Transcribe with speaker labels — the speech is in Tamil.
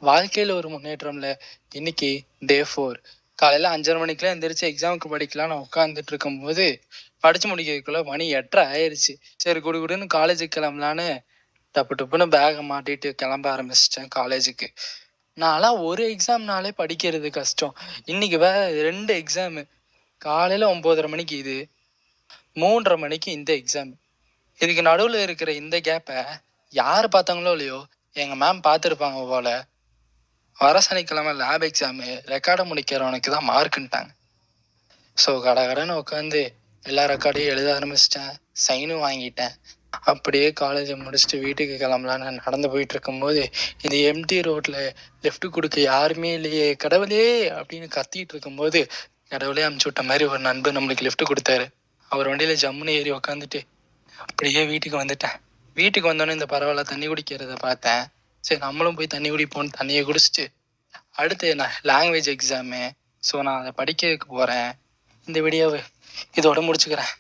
Speaker 1: வாழ்க்கையில் ஒரு முன்னேற்றம்ல. இன்னைக்கு டே 4. காலையில் 5:30 மணிக்கெலாம் எந்திரிச்சு எக்ஸாமுக்கு படிக்கலாம்னு உட்காந்துட்டு இருக்கும்போது படித்து முடிக்கிறதுக்குள்ளே மணி 8:30 ஆயிடுச்சு. சரி குடுன்னு காலேஜுக்கு கிளம்பலான்னு டப்பு டப்புன்னு பேகை மாட்டிட்டு கிளம்ப ஆரம்பிச்சிட்டேன் காலேஜுக்கு. நான்லாம் ஒரு எக்ஸாம்னாலே படிக்கிறது கஷ்டம். இன்னைக்கு வேற 2 எக்ஸாமு. காலையில் 9:30 மணிக்கு இது, 3:30 மணிக்கு இந்த எக்ஸாம். இதுக்கு நடுவில் இருக்கிற இந்த கேப்பை யார் பார்த்தாங்களோ இல்லையோ எங்கள் மேம் பார்த்துருப்பாங்க போல. வர சனிக்கிழமை லேப் எக்ஸாமு ரெக்கார்டை முடிக்கிறவனுக்கு தான் மார்க்குன்ட்டாங்க. ஸோ கடகடன்னு உட்காந்து எல்லா ரெக்கார்டையும் எழுத ஆரம்பிச்சிட்டேன், சைனும் வாங்கிட்டேன். அப்படியே காலேஜை முடிச்சுட்டு வீட்டுக்கு கிளம்பலான்னு நடந்து போயிட்டு இருக்கும்போது இந்த எம்டி ரோட்டில் லெஃப்ட் கொடுக்க யாருமே இல்லையே கடவுளே அப்படின்னு கத்திட்டு இருக்கும்போது கடவுளே அமுச்சு விட்ட மாதிரி ஒரு நண்பர் நம்மளுக்கு லெஃப்ட் கொடுத்தாரு. அவர் வண்டியில் ஜம்முன்னு ஏறி உக்காந்துட்டு அப்படியே வீட்டுக்கு வந்துட்டேன். வீட்டுக்கு வந்தோடனே இந்த பரவாயில்ல தண்ணி குடிக்கிறத பார்த்தேன். சரி நம்மளும் போய் தண்ணி குடிப்போன்னு தண்ணியை குடிச்சிட்டு அடுத்து நான் லாங்குவேஜ் எக்ஸாமு. ஸோ நான் அதை படிக்கிறதுக்கு போகிறேன். இந்த வீடியோவை இதோட முடிச்சுக்கிறேன்.